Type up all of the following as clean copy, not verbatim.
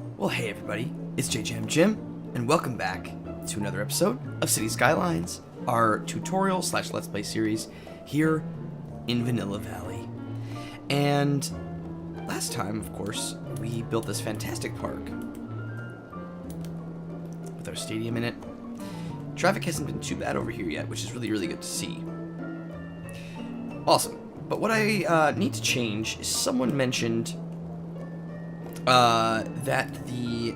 Well, hey everybody, it's JJamJim, and welcome back to another episode of City Skylines, our tutorial / let's play series here in Vanilla Valley. And last time, of course, we built this fantastic park with our stadium in it. Traffic hasn't been too bad over here yet, which is really good to see. Awesome. But what I need to change is someone mentioned that we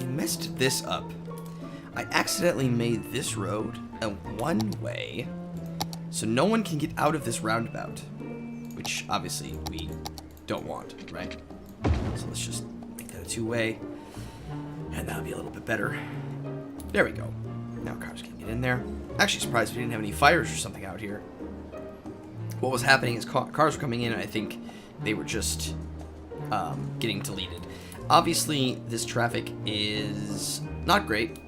messed this up. I accidentally made this road a one-way, so no one can get out of this roundabout, which obviously we don't want, right? So let's just make that a two-way, and that'll be a little bit better. There we go. Now cars can get in there. Actually surprised we didn't have any fires or something out here. What was happening is cars were coming in, and I think they were just getting deleted. Obviously, this traffic is not great.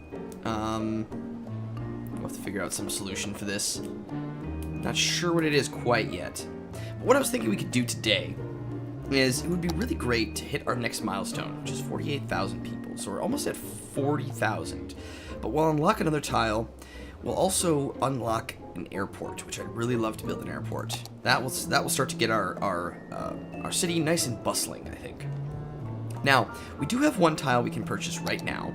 We'll have to figure out some solution for this. Not sure what it is quite yet. But what I was thinking we could do today is it would be really great to hit our next milestone, which is 48,000 people. So we're almost at 40,000. But we'll unlock another tile. We'll also unlock an airport, which I'd really love to build an airport. That will start to get our city nice and bustling, I think. Now, we do have one tile we can purchase right now.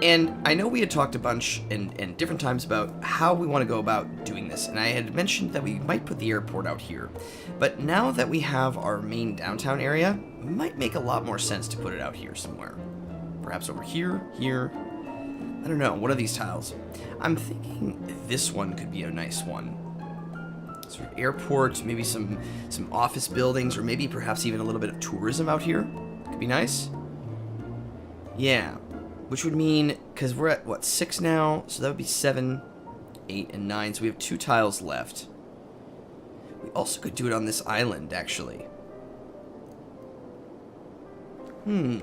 And I know we had talked a bunch and different times about how we want to go about doing this, and I had mentioned that we might put the airport out here. But now that we have our main downtown area, it might make a lot more sense to put it out here somewhere. Perhaps over here, here. I don't know, what are these tiles? I'm thinking this one could be a nice one. Sort of airport, maybe some office buildings, or maybe perhaps even a little bit of tourism out here. Could be nice. Yeah. Which would mean, because we're at, what, 6 now? So that would be 7, 8, and 9. So we have 2 tiles left. We also could do it on this island, actually. That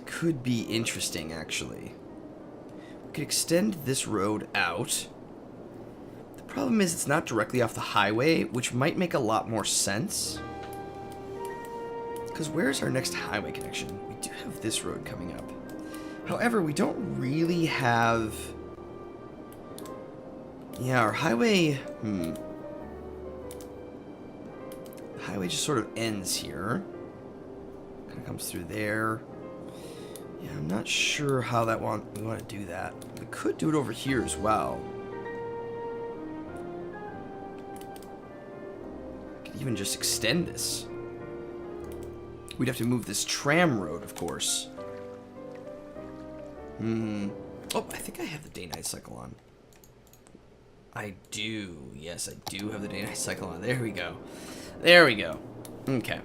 could be interesting, actually. We could extend this road out. The problem is it's not directly off the highway, which might make a lot more sense. Because where's our next highway connection? We do have this road coming up. However, we don't really have... Yeah, our highway... The highway just sort of ends here. Kind of comes through there. Yeah, I'm not sure how we want to do that. We could do it over here as well. Could even just extend this. We'd have to move this tram road, of course. Oh, I think I have the day-night cycle on. I do. Yes, I do have the day-night cycle on. There we go. There we go. Okay.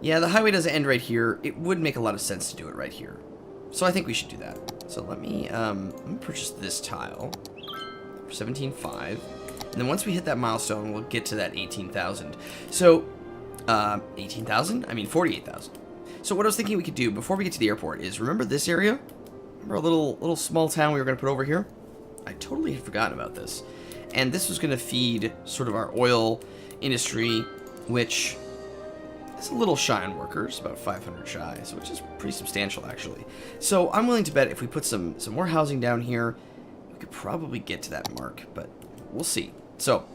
Yeah, the highway doesn't end right here. It would make a lot of sense to do it right here. So I think we should do that. So let me purchase this tile for 17.5. And then once we hit that milestone, we'll get to that 18,000. So... 18,000? I mean 48,000. So what I was thinking we could do before we get to the airport is, remember this area? Remember a little small town we were going to put over here? I totally had forgotten about this. And this was going to feed sort of our oil industry, which is a little shy on workers, about 500 shy, so which is pretty substantial actually. So I'm willing to bet if we put some more housing down here, we could probably get to that mark, but we'll see. So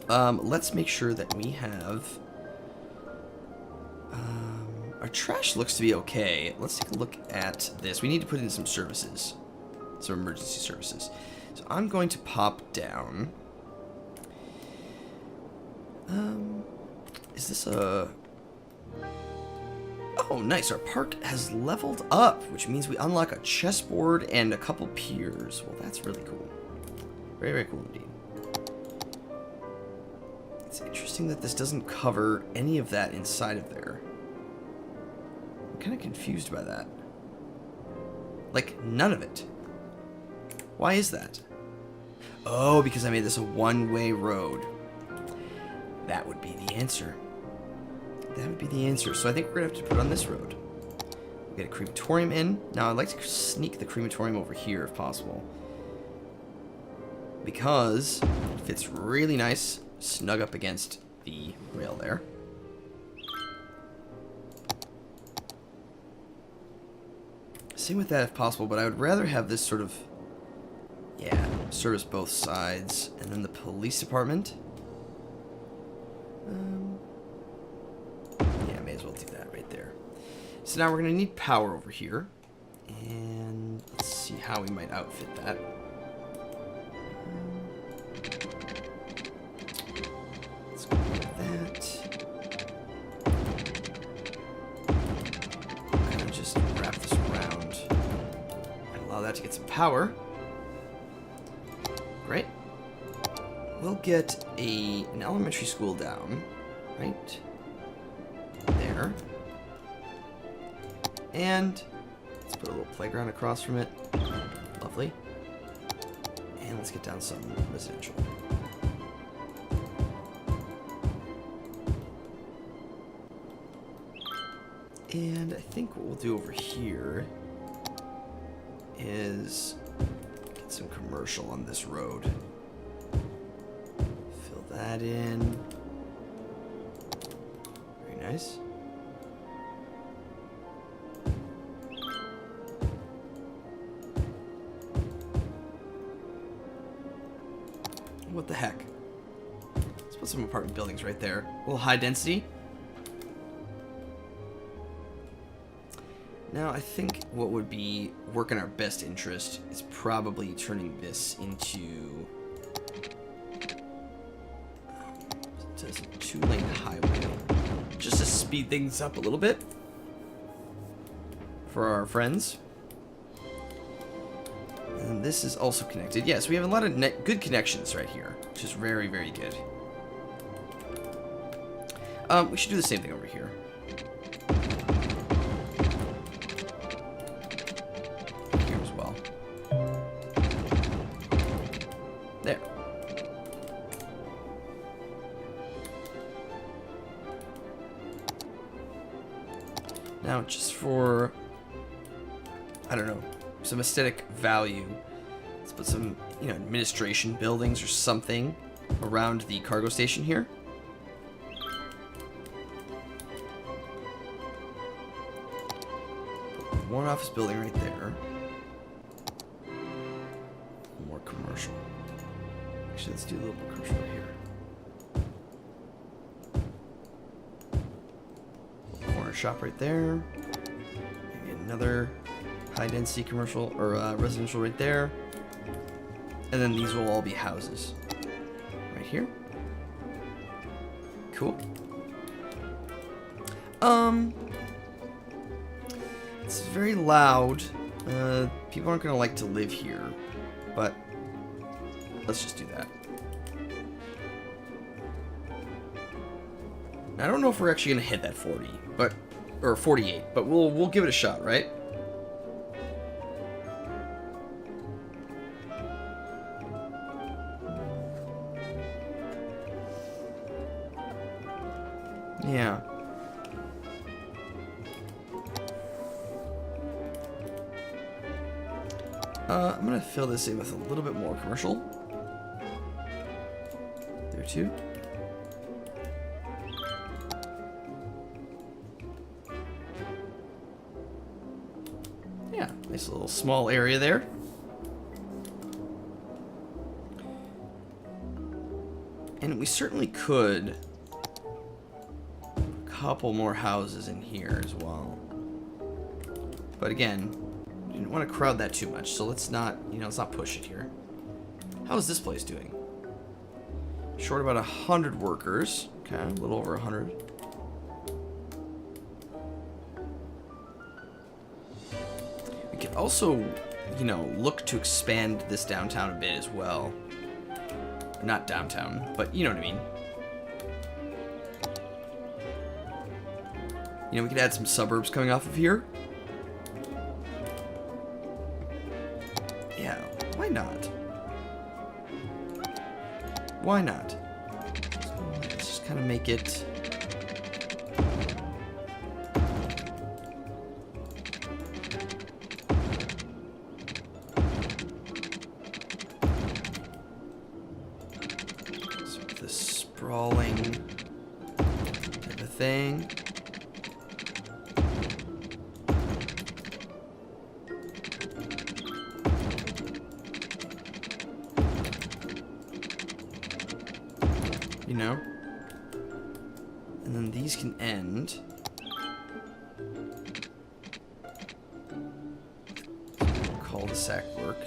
let's make sure that we have... our trash looks to be okay. Let's take a look at this. We need to put in some services. Some emergency services. So I'm going to pop down... is this a... Oh, nice. Our park has leveled up, which means we unlock a chessboard and a couple piers. Well, that's really cool. Very cool indeed. It's interesting that this doesn't cover any of that inside of there. I'm kind of confused by that. Like, none of it. Why is that? Oh, because I made this a one-way road. That would be the answer. That would be the answer. So I think we're going to have to put it on this road. We get a crematorium in. Now, I'd like to sneak the crematorium over here if possible. Because it fits really nice, snug up against the rail there. Same with that if possible, but I would rather have this sort of, yeah, service both sides. And then the police department. Yeah, may as well do that right there. So now we're going to need power over here. And let's see how we might outfit that. Let's go with that. Kind of just wrap this around and allow that to get some power. Great. We'll get an elementary school down, right there. And let's put a little playground across from it. Lovely. And let's get down some residential. And I think what we'll do over here is get some commercial on this road. Fill that in. Very nice. What the heck? Let's put some apartment buildings right there. A little high density. Now, I think what would be work in our best interest is probably turning this into a 2-lane highway. Just to speed things up a little bit for our friends. And this is also connected. Yes, we have a lot of good connections right here, which is very, very good. We should do the same thing over here. Here as well. There. Now, just for, I don't know, some aesthetic value, let's put some, administration buildings or something around the cargo station here. One office building right there. More commercial. Actually, let's do a little more commercial right here. Corner shop right there. Maybe another high density commercial or residential right there. And then these will all be houses. Right here. Cool. It's very loud. People aren't gonna like to live here, but let's just do that. I don't know if we're actually gonna hit that 40, or 48, but we'll give it a shot, right? Yeah. I'm gonna fill this in with a little bit more commercial. There too. Yeah, nice little small area there. And we certainly could couple more houses in here as well. But again, we didn't want to crowd that too much, so let's not, let's not push it here. How is this place doing? Short about 100 workers. Okay, a little over 100. We could also, look to expand this downtown a bit as well. Not downtown, but you know what I mean. We could add some suburbs coming off of here. Yeah, why not? Why not? Let's just kind of make it... So the sprawling thing. You know? And then these can end. Cul-de-sac work.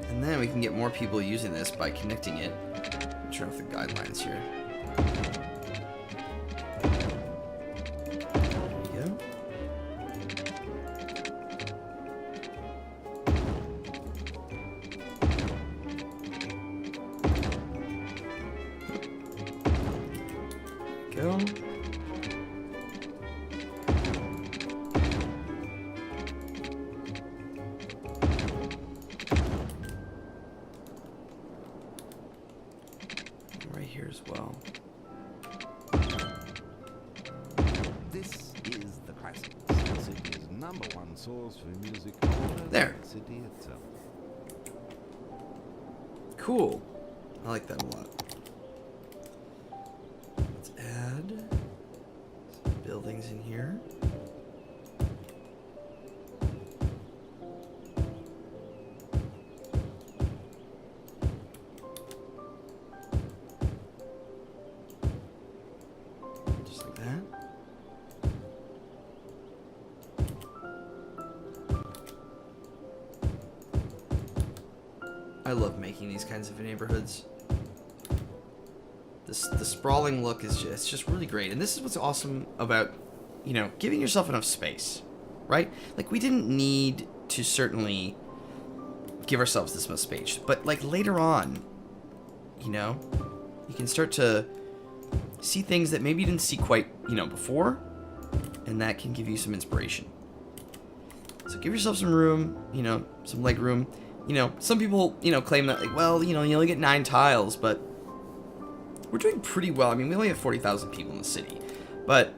And then we can get more people using this by connecting it. Turn off the guidelines here. There we go. Go. Right here as well. This is the classics, Sydney's #1 source for music. There. City itself. Cool. I like that a lot. Let's add some buildings in here. Just like that. I love making these kinds of neighborhoods. The sprawling look is just really great. And this is what's awesome about, you know, giving yourself enough space, right? Like, we didn't need to certainly give ourselves this much space, but like later on, you know, you can start to see things that maybe you didn't see quite, you know, before, and that can give you some inspiration. So give yourself some room, you know, some leg room. You know, some people, you know, claim that, like, well, you know, you only get 9 tiles, but we're doing pretty well. I mean, we only have 40,000 people in the city, but,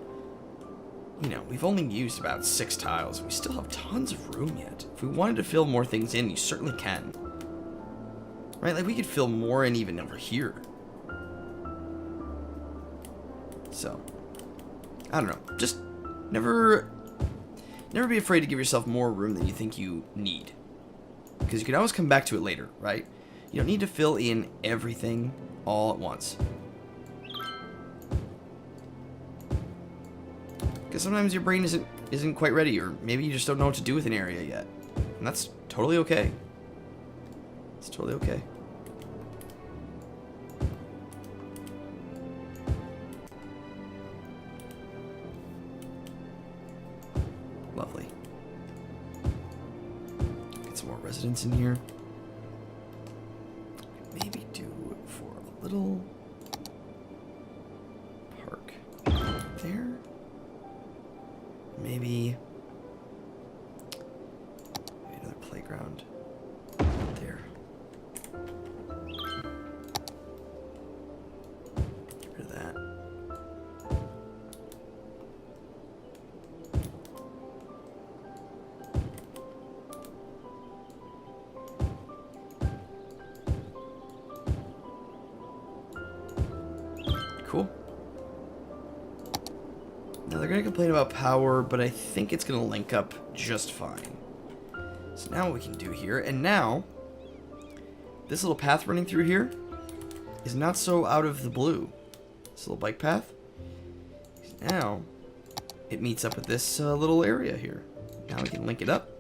you know, we've only used about 6 tiles. We still have tons of room yet. If we wanted to fill more things in, you certainly can. Right? Like, we could fill more in even over here. So, I don't know. Just never be afraid to give yourself more room than you think you need. Because you can always come back to it later, right? You don't need to fill in everything all at once. Because sometimes your brain isn't quite ready, or maybe you just don't know what to do with an area yet. And that's totally okay. It's totally okay. Lovely. Get some more residents in here. Maybe do for a little park there. Maybe another playground there. Get rid of that. Cool. Now they're going to complain about power, but I think it's going to link up just fine. So now what we can do here, and now this little path running through here is not so out of the blue. This little bike path. Now it meets up with this little area here. Now we can link it up.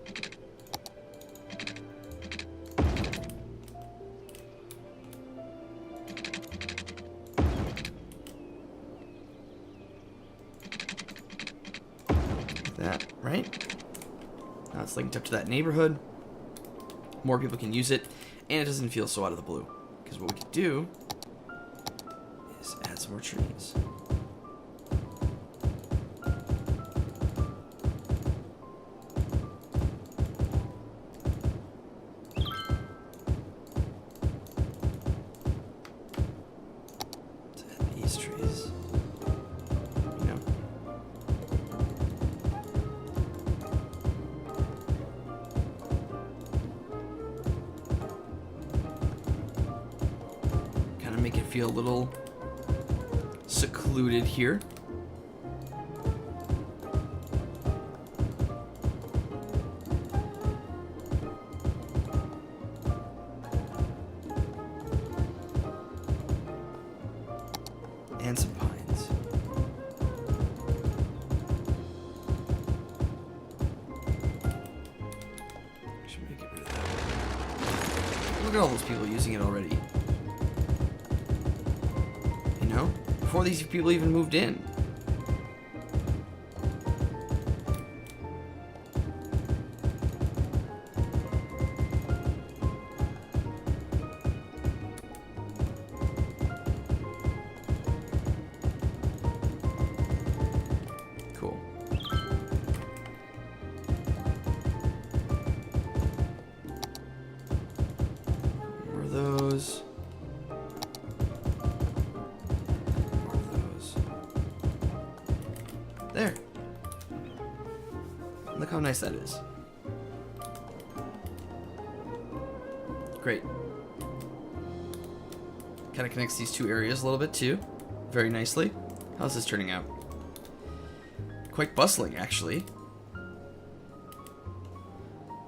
That, right? Now it's linked up to that neighborhood. More people can use it, and it doesn't feel so out of the blue. Because what we could do is add some more trees. Let's add these trees. You know, feel a little secluded here. And some pines. Should we get rid of that? Look at all those people using it already. You know? Before these people even moved in. Cool. More of those. More of those. There. Look how nice that is. Great. Kind of connects these two areas a little bit too. Very nicely. How's this turning out? Quite bustling, actually.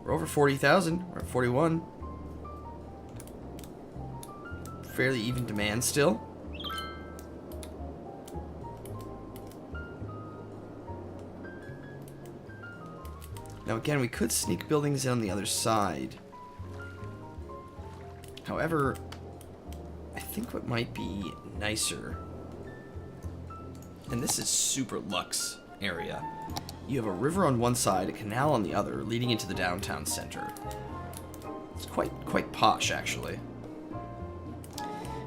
We're over 40,000. We're at 41. Fairly even demand still. Now again, we could sneak buildings in on the other side. However, I think what might be nicer, and this is super luxe area. You have a river on one side, a canal on the other, leading into the downtown center. It's quite posh, actually.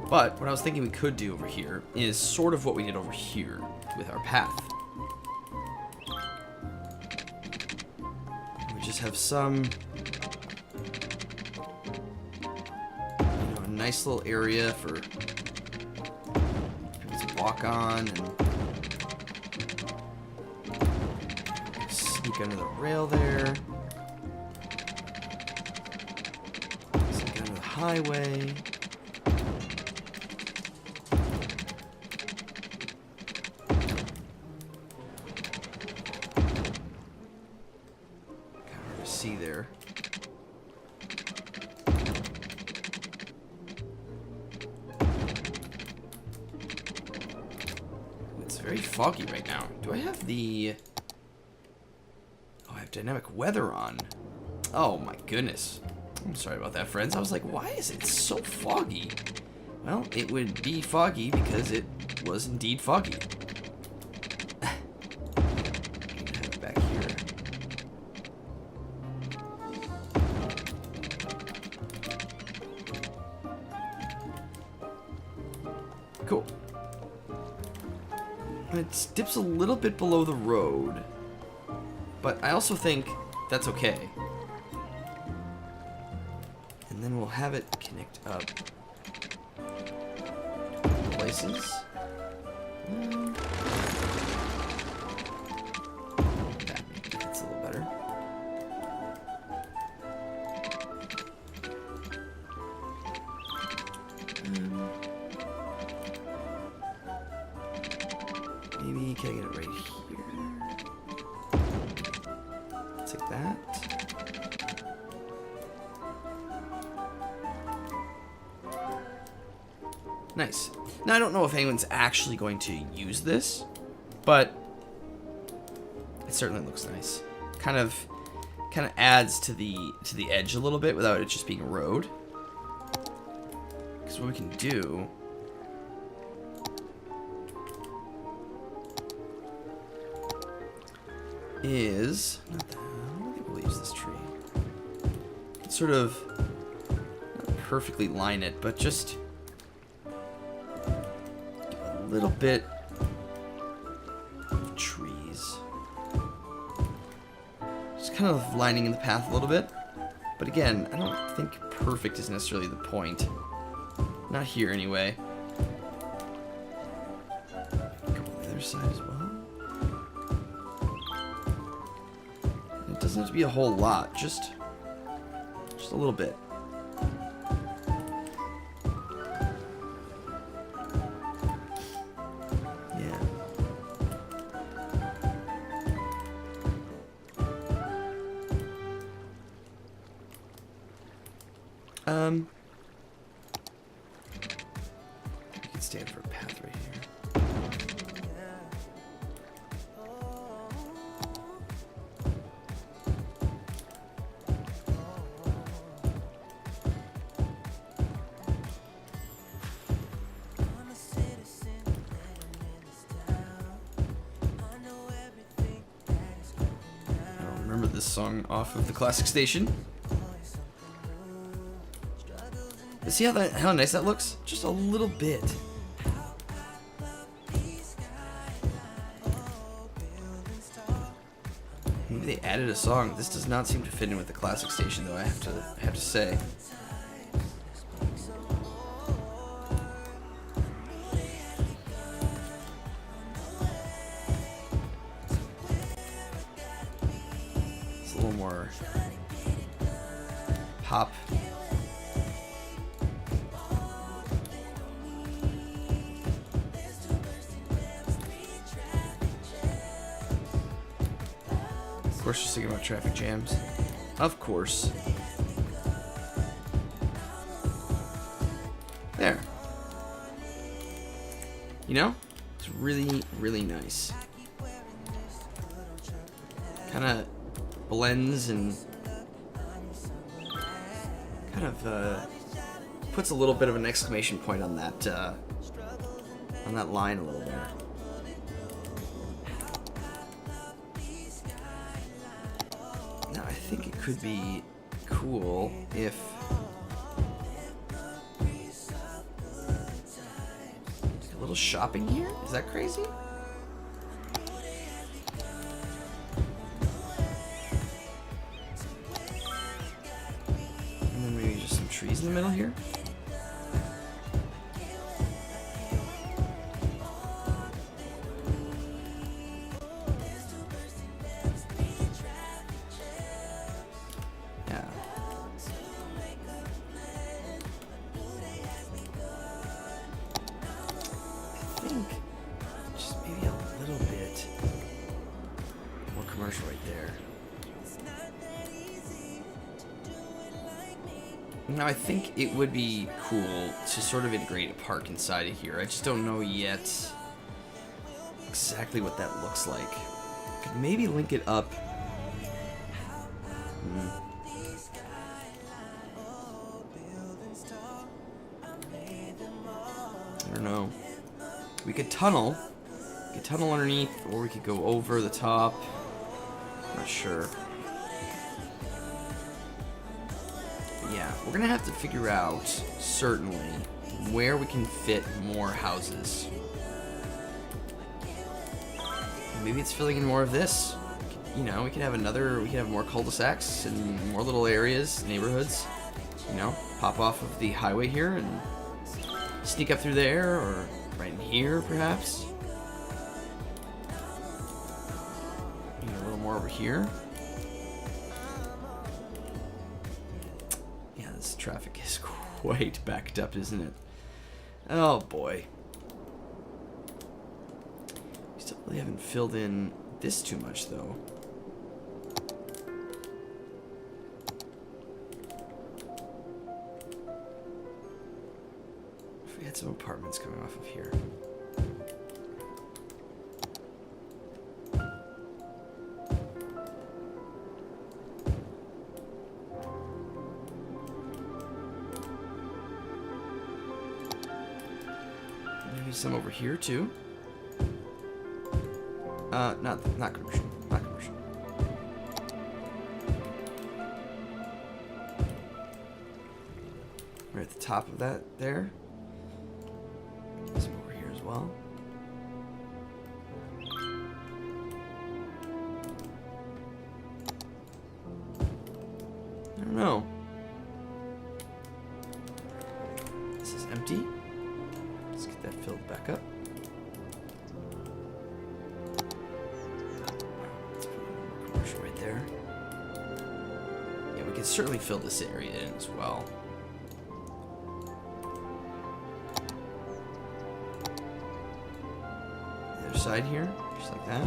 But what I was thinking we could do over here is sort of what we did over here with our path. We just have some, you know, a nice little area for people to walk on and sneak under the rail there. Sneak under the highway. Kind of hard to see there. It's very foggy right now. Do I have the... dynamic weather on? Oh my goodness. I'm sorry about that, friends. I was like, why is it so foggy? Well, it would be foggy because it was indeed foggy. Have it back here. Cool. It dips a little bit below the road. But I also think that's okay. And then we'll have it connect up places. That's a little better. Maybe can I get it right here? Like that. Nice. Now I don't know if anyone's actually going to use this, but it certainly looks nice. Kind of adds to the edge a little bit without it just being a road. Because what we can do is not that. We'll use this tree. Sort of not perfectly line it, but just a little bit of trees. Just kind of lining in the path a little bit. But again, I don't think perfect is necessarily the point. Not here anyway. Go on the other side as well. Doesn't have to be a whole lot, just a little bit. We can stand for a path right here. Remember this song off of the classic station? But see how nice that looks? Just a little bit. Maybe they added a song. This does not seem to fit in with the classic station, though. I have to say. It's a little more pop. Of course, just thinking about traffic jams. Of course. There. You know? It's really, really nice. Kind of blends and kind of puts a little bit of an exclamation point on that line a little there. Now I think it could be cool if a little shopping here. Is that crazy? And then maybe just some trees in the middle here. Now I think it would be cool to sort of integrate a park inside of here. I just don't know yet exactly what that looks like. Could maybe link it up. I don't know. We could tunnel. We could tunnel underneath, or we could go over the top. Not sure. Yeah, we're gonna have to figure out, certainly, where we can fit more houses. Maybe it's filling in more of this. You know, we can have more cul-de-sacs and more little areas, neighborhoods. You know, pop off of the highway here and sneak up through there, or right in here, perhaps. You know, a little more over here. Traffic is quite backed up, isn't it? Oh boy. We still really haven't filled in this too much, though. If we had some apartments coming off of here. Some over here too. Not commercial. Not commercial. Right at the top of that there. Some over here as well. I don't know. This is empty. Let's get that filled back up. Let's put a little commercial right there. Yeah, we can certainly fill this area in as well. The other side here, just like that.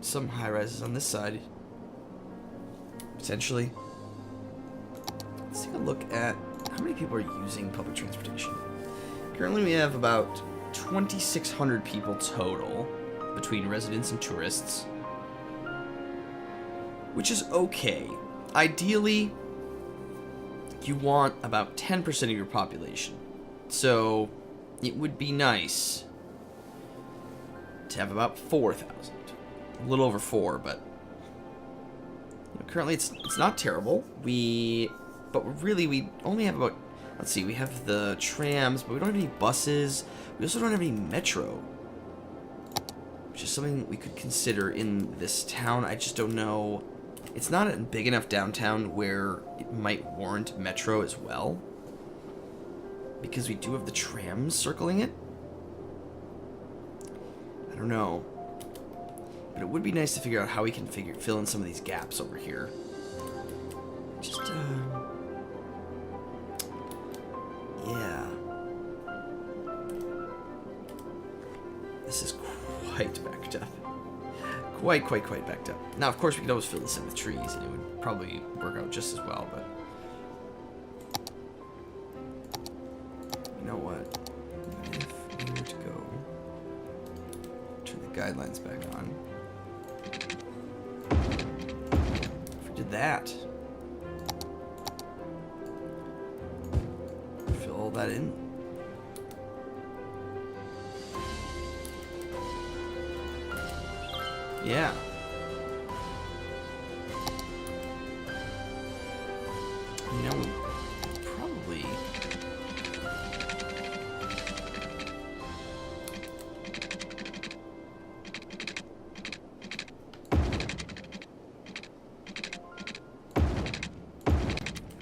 some high rises on this side. Potentially. Let's take a look at how many people are using public transportation. Currently we have about 2,600 people total between residents and tourists, which is okay. Ideally, you want about 10% of your population. So it would be nice to have about 4,000. A little over 4, but you know, currently it's not terrible. But really we only have about, let's see, we have the trams, but we don't have any buses. We also don't have any metro, which is something we could consider in this town. I just don't know. It's not a big enough downtown where it might warrant metro as well, because we do have the trams circling it. I don't know. But it would be nice to figure out how we can fill in some of these gaps over here. Just, yeah. This is quite backed up. Quite backed up. Now, of course, we could always fill this in with trees, and it would probably work out just as well, but... You know what? If we were to go... Turn the guidelines back on. If we did that... Fill all that in. Yeah. You know, probably...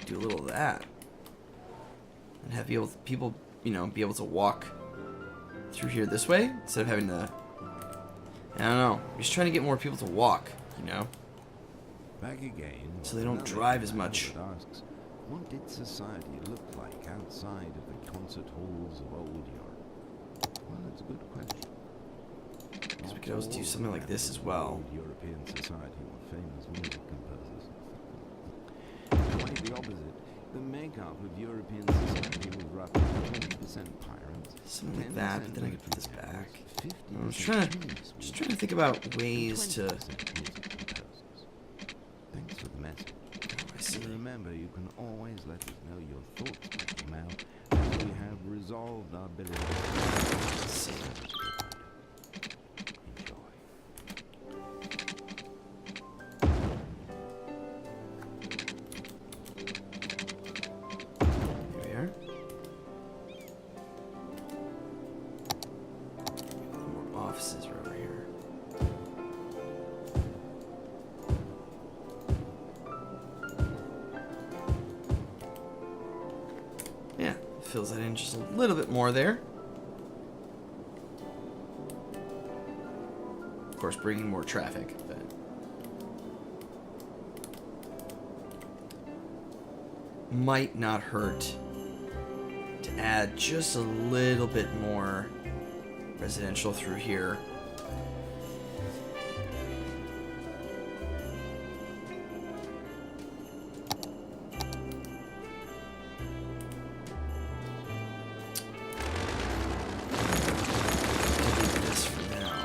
do a little of that. And have people, you know, be able to walk through here this way instead of having to... I don't know. I'm just trying to get more people to walk, you know? Back again. So they don't drive as much. Asks, what did society look like outside of the concert halls of old Europe? Well, that's a good question. Because we could always do something like this as well. Old European society were famous music composers. Quite the opposite. The makeup of European society was roughly 20% pirates. Something like that, but then I could put this back. I'm just trying to think about ways to... Thanks for the message. I see. And remember, you can always let us know your thoughts by email, as we have resolved our ability to See. enjoy. Here we are. More offices are over here. Yeah, fills that in just a little bit more there. Of course, bringing more traffic, but might not hurt to add just a little bit more residential through here. This for now.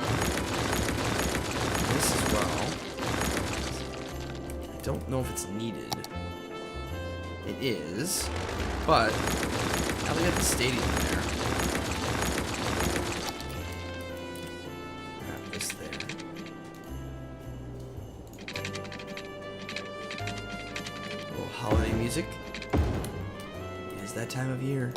This as well. I don't know if it's needed. It is, but now they got the stadium there. Wrap this there. A little holiday music. It is that time of year.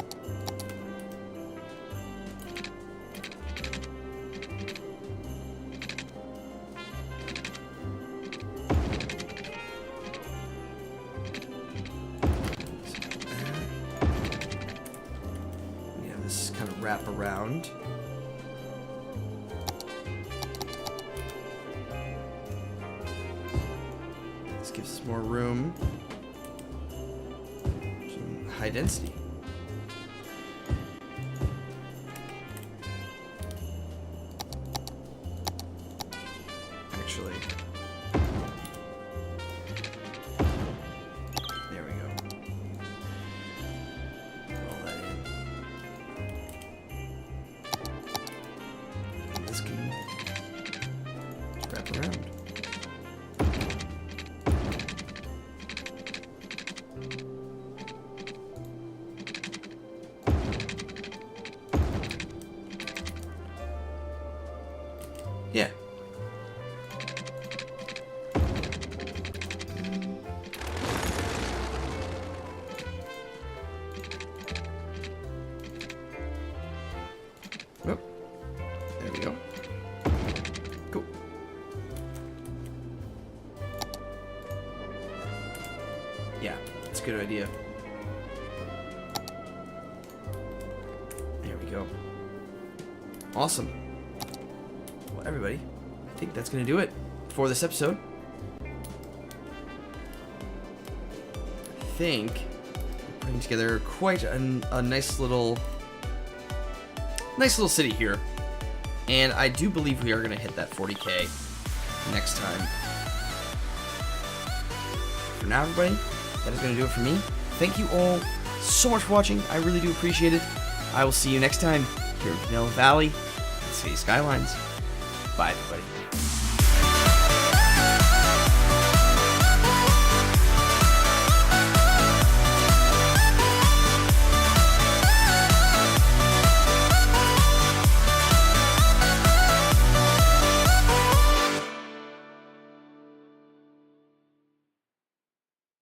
Wrap around. This gives us more room. Some high density. Actually, this can wrap around. Yeah. Oh, there we go. Cool. Yeah, that's a good idea. There we go. Awesome. Well, everybody, I think that's going to do it for this episode. I think we're putting together quite a nice little city here. And I do believe we are going to hit that 40k next time. For now, everybody, that is going to do it for me. Thank you all so much for watching. I really do appreciate it. I will see you next time here in Vanilla Valley. City Skylines. Bye, everybody.